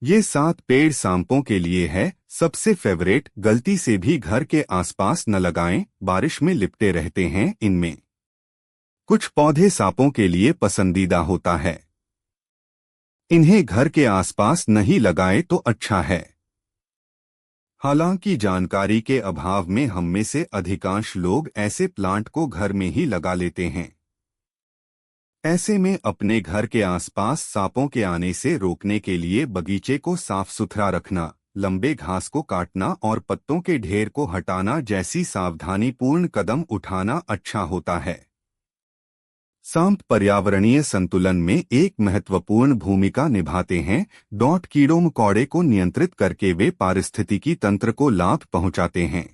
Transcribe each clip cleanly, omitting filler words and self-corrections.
ये 7 पेड़ सांपों के लिए है सबसे फेवरेट। गलती से भी घर के आसपास न लगाएं, बारिश में लिपटे रहते हैं। इनमें कुछ पौधे सांपों के लिए पसंदीदा होता है, इन्हें घर के आसपास नहीं लगाएं तो अच्छा है। हालांकि जानकारी के अभाव में हम में से अधिकांश लोग ऐसे प्लांट को घर में ही लगा लेते हैं। ऐसे में अपने घर के आसपास सांपों के आने से रोकने के लिए बगीचे को साफ सुथरा रखना, लंबे घास को काटना और पत्तों के ढेर को हटाना जैसी सावधानीपूर्ण कदम उठाना अच्छा होता है। सांप पर्यावरणीय संतुलन में एक महत्वपूर्ण भूमिका निभाते हैं। कीड़ों मकोड़े को नियंत्रित करके वे पारिस्थितिकी तंत्र को लाभ पहुंचाते हैं।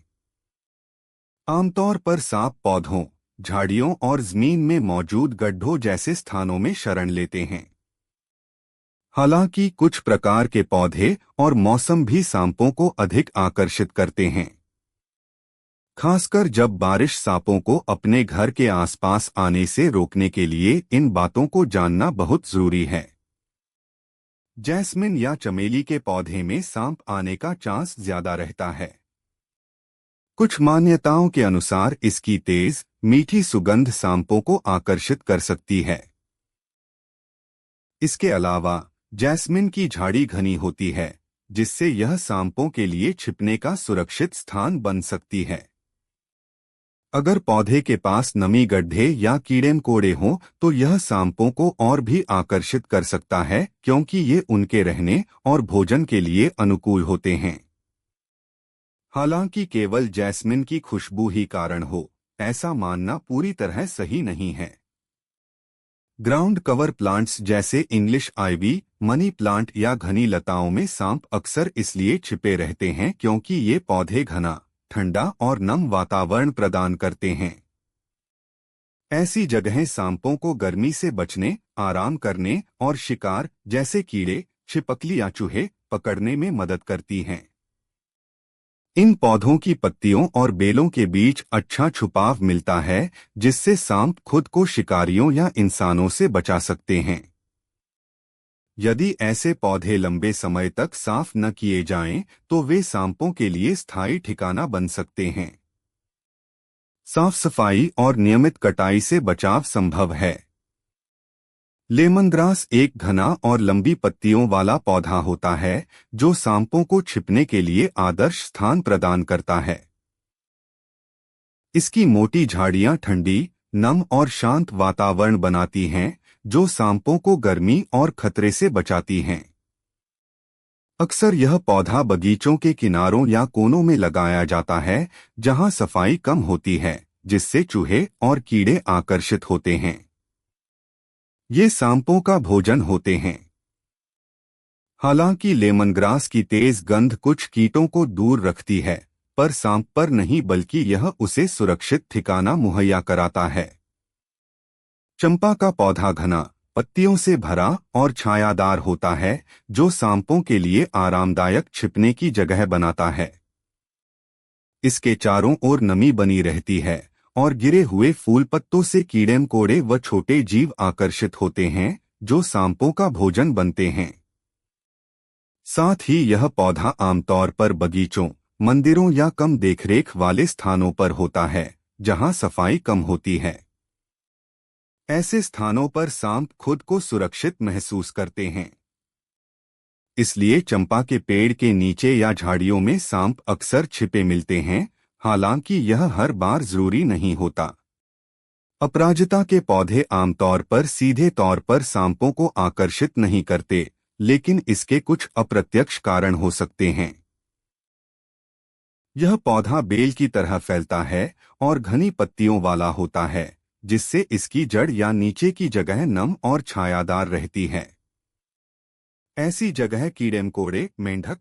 आमतौर पर सांप पौधों, झाड़ियों और जमीन में मौजूद गड्ढों जैसे स्थानों में शरण लेते हैं। हालांकि कुछ प्रकार के पौधे और मौसम भी सांपों को अधिक आकर्षित करते हैं, खासकर जब बारिश। सांपों को अपने घर के आसपास आने से रोकने के लिए इन बातों को जानना बहुत जरूरी है। जैस्मिन या चमेली के पौधे में सांप आने का चांस ज्यादा रहता है। कुछ मान्यताओं के अनुसार इसकी तेज मीठी सुगंध सांपों को आकर्षित कर सकती है। इसके अलावा जैस्मिन की झाड़ी घनी होती है, जिससे यह सांपों के लिए छिपने का सुरक्षित स्थान बन सकती है। अगर पौधे के पास नमी, गड्ढे या कीड़े मकोड़े हों तो यह सांपों को और भी आकर्षित कर सकता है, क्योंकि ये उनके रहने और भोजन के लिए अनुकूल होते हैं। हालांकि केवल जैस्मिन की खुशबू ही कारण हो, ऐसा मानना पूरी तरह सही नहीं है। ग्राउंड कवर प्लांट्स जैसे इंग्लिश आइवी, मनी प्लांट या घनी लताओं में सांप अक्सर इसलिए छिपे रहते हैं क्योंकि ये पौधे घना, ठंडा और नम वातावरण प्रदान करते हैं। ऐसी जगहें सांपों को गर्मी से बचने, आराम करने और शिकार जैसे कीड़े, छिपकली या चूहे पकड़ने में मदद करती हैं। इन पौधों की पत्तियों और बेलों के बीच अच्छा छुपाव मिलता है, जिससे सांप खुद को शिकारियों या इंसानों से बचा सकते हैं। यदि ऐसे पौधे लंबे समय तक साफ न किए जाएं, तो वे सांपों के लिए स्थायी ठिकाना बन सकते हैं। साफ सफाई और नियमित कटाई से बचाव संभव है। लेमन ग्रास एक घना और लंबी पत्तियों वाला पौधा होता है, जो सांपों को छिपने के लिए आदर्श स्थान प्रदान करता है। इसकी मोटी झाड़ियां ठंडी, नम और शांत वातावरण बनाती हैं, जो सांपों को गर्मी और खतरे से बचाती हैं। अक्सर यह पौधा बगीचों के किनारों या कोनों में लगाया जाता है, जहां सफाई कम होती है, जिससे चूहे और कीड़े आकर्षित होते हैं। ये सांपों का भोजन होते हैं। हालांकि लेमन ग्रास की तेज गंध कुछ कीटों को दूर रखती है, पर सांप पर नहीं, बल्कि यह उसे सुरक्षित ठिकाना मुहैया कराता है। चंपा का पौधा घना, पत्तियों से भरा और छायादार होता है, जो सांपों के लिए आरामदायक छिपने की जगह बनाता है। इसके चारों ओर नमी बनी रहती है और गिरे हुए फूल पत्तों से कीड़े मकोड़े व छोटे जीव आकर्षित होते हैं, जो सांपों का भोजन बनते हैं। साथ ही यह पौधा आमतौर पर बगीचों, मंदिरों या कम देखरेख वाले स्थानों पर होता है, जहां सफाई कम होती है। ऐसे स्थानों पर सांप खुद को सुरक्षित महसूस करते हैं। इसलिए चंपा के पेड़ के नीचे या झाड़ियों में सांप अक्सर छिपे मिलते हैं, हालांकि यह हर बार जरूरी नहीं होता। अपराजिता के पौधे आमतौर पर सीधे तौर पर सांपों को आकर्षित नहीं करते, लेकिन इसके कुछ अप्रत्यक्ष कारण हो सकते हैं। यह पौधा बेल की तरह फैलता है और घनी पत्तियों वाला होता है, जिससे इसकी जड़ या नीचे की जगह नम और छायादार रहती है। ऐसी जगह कीड़े मकोड़े, मेंढक,